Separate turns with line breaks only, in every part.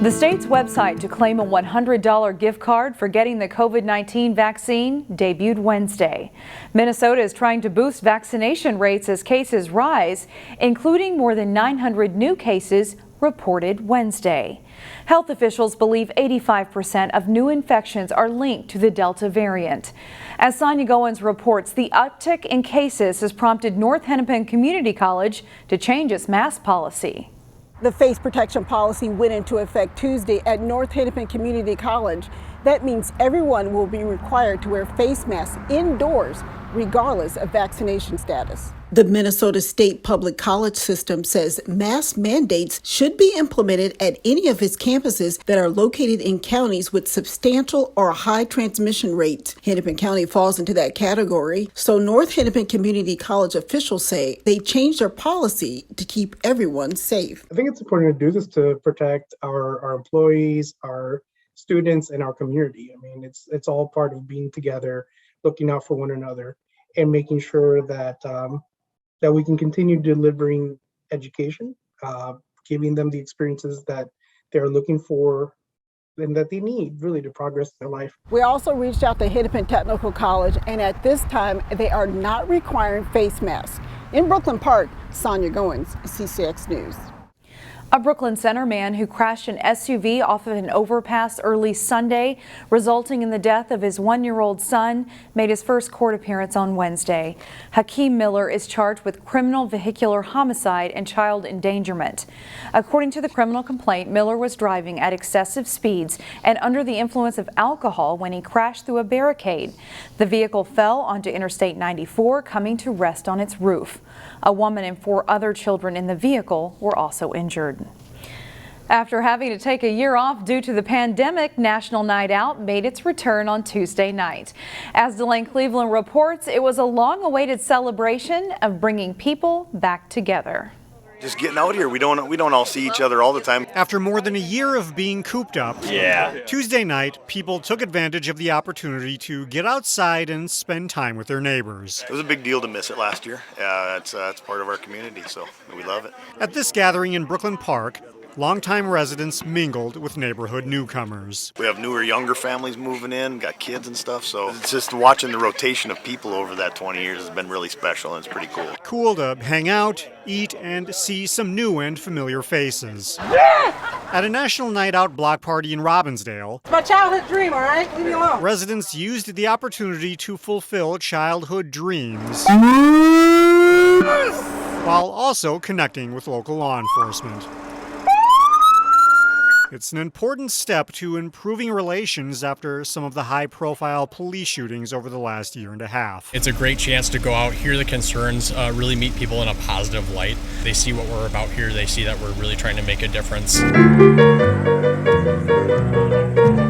The state's website to claim a $100 gift card for getting the COVID-19 vaccine debuted Wednesday. Minnesota is trying to boost vaccination rates as cases rise, including more than 900 new cases reported Wednesday. Health officials believe 85% of new infections are linked to the Delta variant. As Sonia Goins reports, the uptick in cases has prompted North Hennepin Community College to change its mask policy.
The face protection policy went into effect Tuesday at North Hennepin Community College. That means everyone will be required to wear face masks indoors, regardless of vaccination status. The Minnesota State Public College System says mask mandates should be implemented at any of its campuses that are located in counties with substantial or high transmission rates. Hennepin County falls into that category, so North Hennepin Community College officials say they changed their policy to keep everyone safe.
I think it's important to do this to protect our employees, our students, and our community. I mean, it's all part of being together, looking out for one another, and making sure that that we can continue delivering education, giving them the experiences that they're looking for and that they need really to progress their life.
We also reached out to Hennepin Technical College, and at this time, they are not requiring face masks. In Brooklyn Park, Sonia Goins, CCX News.
A Brooklyn Center man who crashed an SUV off of an overpass early Sunday, resulting in the death of his 1-year-old son, made his first court appearance on Wednesday. Hakeem Miller is charged with criminal vehicular homicide and child endangerment. According to the criminal complaint, Miller was driving at excessive speeds and under the influence of alcohol when he crashed through a barricade. The vehicle fell onto Interstate 94, coming to rest on its roof. A woman and 4 other children in the vehicle were also injured. After having to take a year off due to the pandemic, National Night Out made its return on Tuesday night. As Delane Cleveland reports, it was a long-awaited celebration of bringing people back together.
Just getting out here, we don't all see each other all the time.
After more than a year of being cooped up, Tuesday night, people took advantage of the opportunity to get outside and spend time with their neighbors.
It was a big deal to miss it last year. It's part of our community, so we love it.
At this gathering in Brooklyn Park, longtime residents mingled with neighborhood newcomers.
We have newer, younger families moving in, got kids and stuff, so it's just watching the rotation of people over that 20 years has been really special, and it's pretty cool.
Cool to hang out, eat, and see some new and familiar faces. At a National Night Out block party in Robbinsdale,
It's my childhood dream, all right? Leave me alone.
residents used the opportunity to fulfill childhood dreams while also connecting with local law enforcement. It's an important step to improving relations after some of the high-profile police shootings over the last year and a half.
It's a great chance to go out, hear the concerns, really meet people in a positive light. They see what we're about here. They see that we're really trying to make a difference.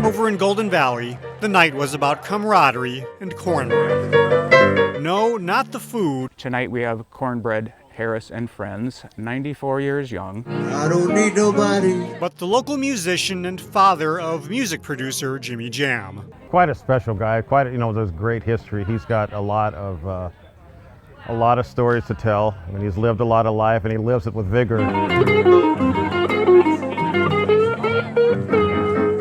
Over in Golden Valley, the night was about camaraderie and cornbread. No, not the food.
Tonight we have cornbread, Harris and Friends, 94 years young.
I don't need nobody.
But the local musician and father of music producer Jimmy Jam.
Quite a special guy. There's great history. He's got a lot of stories to tell. I mean, he's lived a lot of life, and he lives it with vigor.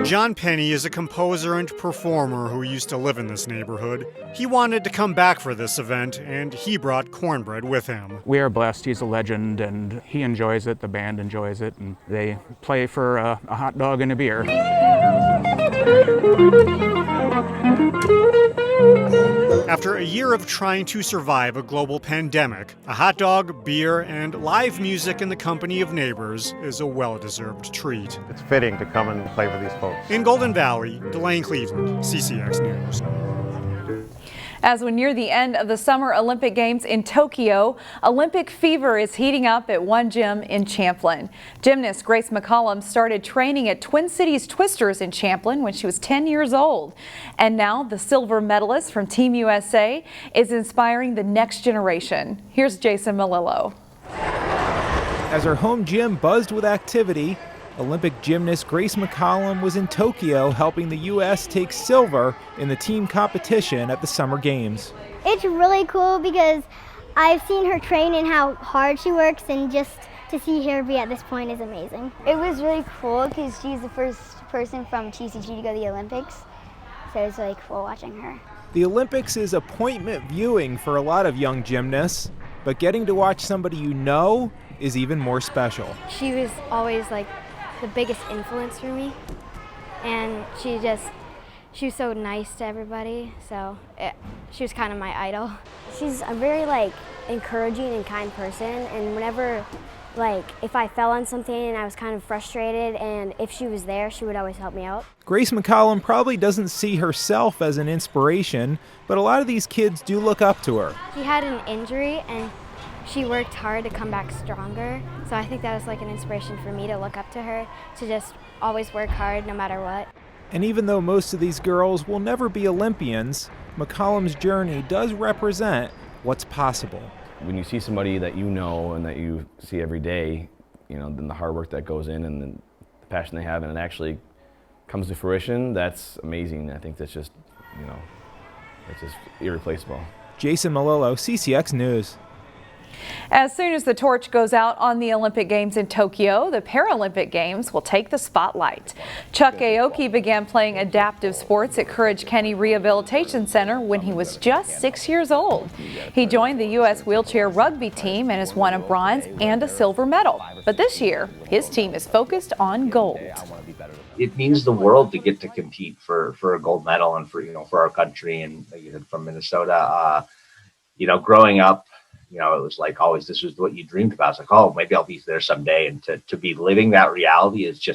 John Penny is a composer and performer who used to live in this neighborhood. He wanted to come back for this event, and he brought cornbread with him.
We are blessed. He's a legend, and he enjoys it. The band enjoys it, and they play for a hot dog and a beer.
After a year of trying to survive a global pandemic, a hot dog, beer, and live music in the company of neighbors is a well-deserved treat.
It's fitting to come and play for these folks.
In Golden Valley, Delane Cleveland, CCX News.
As we near the end of the Summer Olympic Games in Tokyo, Olympic fever is heating up at one gym in Champlin. Gymnast Grace McCollum started training at Twin Cities Twisters in Champlin when she was 10 years old. And now the silver medalist from Team USA is inspiring the next generation. Here's Jason Malillo.
As her home gym buzzed with activity, Olympic gymnast Grace McCollum was in Tokyo helping the U.S. take silver in the team competition at the Summer Games.
It's really cool because I've seen her train and how hard she works and just To see her be at this point is amazing. It was really cool because she's the first person from TCG to go to the Olympics, so it's really cool watching her.
The Olympics is appointment viewing for a lot of young gymnasts, but getting to watch somebody you know is even more special.
She was always like the biggest influence for me, and she was so nice to everybody, so she was kind of my idol. She's a very encouraging and kind person, and whenever if I fell on something and I was kind of frustrated, and if she was there, she would always help me out.
Grace McCollum probably doesn't see herself as an inspiration, but a lot of these kids do look up to her.
She had an injury and she worked hard to come back stronger, so I think that was an inspiration for me to look up to her, to just always work hard no matter what.
And even though most of these girls will never be Olympians, McCollum's journey does represent what's possible.
When you see somebody that you know and that you see every day, then the hard work that goes in and the passion they have, and it actually comes to fruition, that's amazing. I think that's just, it's just irreplaceable.
Jason Malillo, CCX News.
As soon as the torch goes out on the Olympic Games in Tokyo, the Paralympic Games will take the spotlight. Chuck AOKI began playing adaptive sports at Courage Kenny Rehabilitation Center when he was just 6 years old. He joined the U.S. wheelchair rugby team and has won a bronze and a silver medal. But this year, his team is focused on gold.
It means the world to get to compete for a gold medal and for our country. And from Minnesota, growing up, it was always, this was what you dreamed about. It's oh, maybe I'll be there someday. And to be living that reality is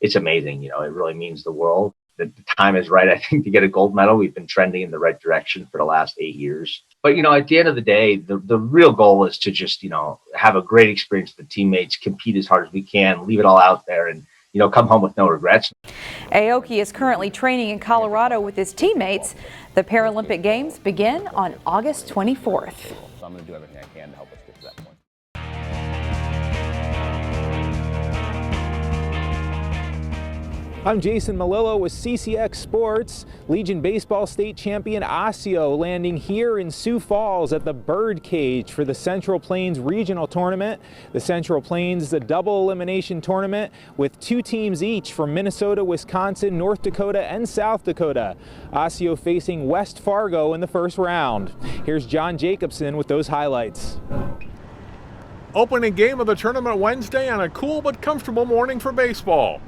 it's amazing. It really means the world. The time is right, I think, to get a gold medal. We've been trending in the right direction for the last 8 years. But, at the end of the day, the real goal is to just, have a great experience with the teammates, compete as hard as we can, leave it all out there, and, come home with no regrets.
AOKI is currently training in Colorado with his teammates. The Paralympic Games begin on August 24th.
So I'm going to do everything I can to help us get to that point.
I'm Jason Malillo with CCX Sports. Legion Baseball State Champion Osseo landing here in Sioux Falls at the Birdcage for the Central Plains Regional Tournament. The Central Plains is a double elimination tournament with 2 teams each from Minnesota, Wisconsin, North Dakota, and South Dakota. Osseo facing West Fargo in the first round. Here's John Jacobson with those highlights.
Opening game of the tournament Wednesday on a cool but comfortable morning for baseball.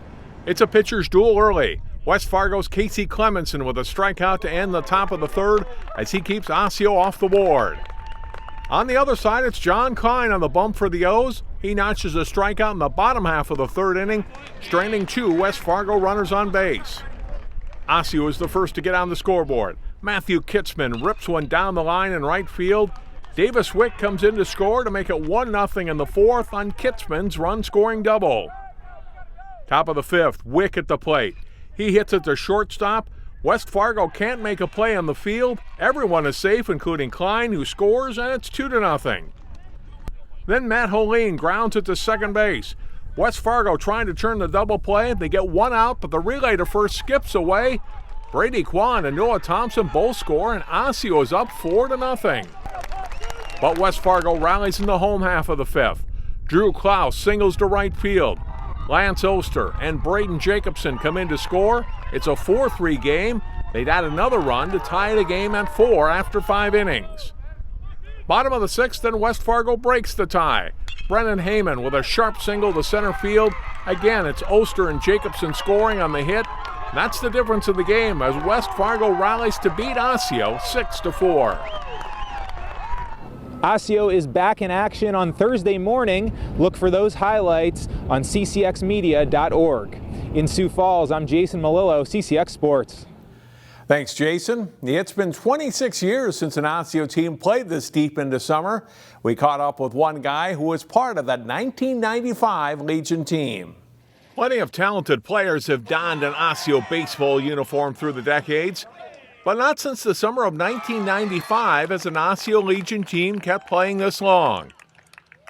It's a pitcher's duel early. West Fargo's Casey Clemenson with a strikeout to end the top of the third as he keeps Osseo off the board. On the other side, it's John Klein on the bump for the O's. He notches a strikeout in the bottom half of the third inning, stranding 2 West Fargo runners on base. Osseo is the first to get on the scoreboard. Matthew Kitzman rips one down the line in right field. Davis Wick comes in to score to make it 1-0 in the fourth on Kitzman's run-scoring double. Top of the fifth, Wick at the plate. He hits it to shortstop. West Fargo can't make a play on the field. Everyone is safe, including Klein, who scores, and it's 2-0. Then Matt Holeen grounds it to second base. West Fargo trying to turn the double play. They get 1 out, but the relay to first skips away. Brady Kwan and Noah Thompson both score, and Osseo is up 4-0. But West Fargo rallies in the home half of the fifth. Drew Klaus singles to right field. Lance Oster and Braden Jacobson come in to score. It's a 4-3 game. They'd add another run to tie the game at 4 after 5 innings. Bottom of the sixth, then West Fargo breaks the tie. Brennan Heyman with a sharp single to center field. Again, it's Oster and Jacobson scoring on the hit. That's the difference in the game as West Fargo rallies to beat Osseo 6-4.
Osseo is back in action on Thursday morning. Look for those highlights on ccxmedia.org. In Sioux Falls, I'm Jason Malillo, CCX Sports.
Thanks, Jason. It's been 26 years since an Osseo team played this deep into summer. We caught up with one guy who was part of that 1995 Legion team. Plenty of talented players have donned an Osseo baseball uniform through the decades. But not since the summer of 1995 has an Osseo Legion team kept playing this long.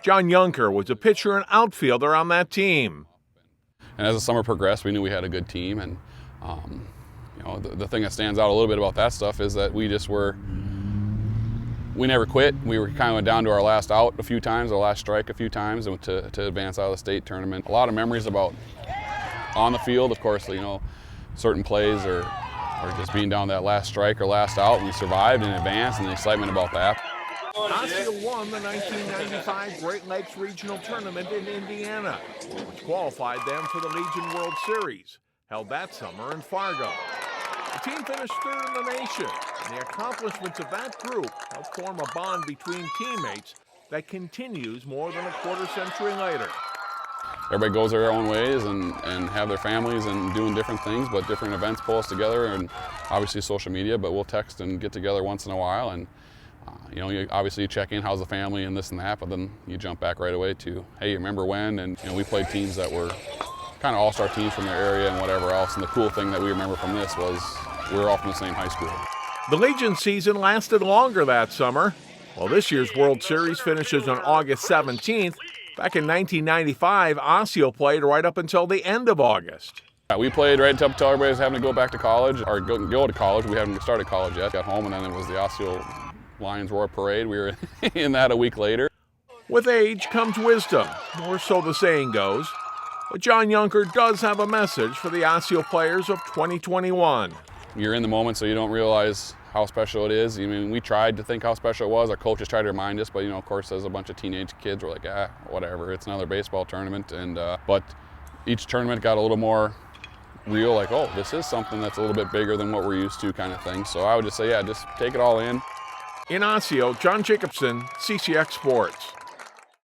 John Yunker was a pitcher and outfielder on that team.
And as the summer progressed, we knew we had a good team. And the thing that stands out a little bit about that stuff is that we we never quit. We were kind of down to our last out a few times, our last strike a few times, and to advance out of the state tournament. A lot of memories about on the field, of course, you know, certain plays or just being down that last strike or last out, and we survived and advanced, and the excitement about that.
Osseo won the 1995 Great Lakes Regional Tournament in Indiana, which qualified them for the Legion World Series, held that summer in Fargo. The team finished third in the nation, and the accomplishments of that group helped form a bond between teammates that continues more than a quarter century later.
Everybody goes their own ways and have their families and doing different things, but different events pull us together, and obviously social media, but we'll text and get together once in a while, and you know, obviously you check in, how's the family and this and that, but then you jump back right away to, hey, remember when? And you know, we played teams that were kind of all-star teams from their area and whatever else, and the cool thing that we remember from this was we were all from the same high school.
The Legion season lasted longer that summer. Well, this year's World Series finishes on August 17th. Back in 1995, Osseo played right up until the end of August.
We played right up until everybody was having to go back to college, or go to college. We hadn't started college yet. Got home, and then it was the Osseo Lions Roar Parade. We were in that a week later.
With age comes wisdom, or so the saying goes. But John Yunker does have a message for the Osseo players of 2021.
You're in the moment, so you don't realize how special it is. I mean, we tried to think how special it was. Our coaches tried to remind us, but you know, of course, as a bunch of teenage kids, we're like, whatever. It's another baseball tournament, and but each tournament got a little more real. Like, oh, this is something that's a little bit bigger than what we're used to, kind of thing. So I would just say, yeah, just take it all in.
In Osseo, John Jacobson, CCX Sports.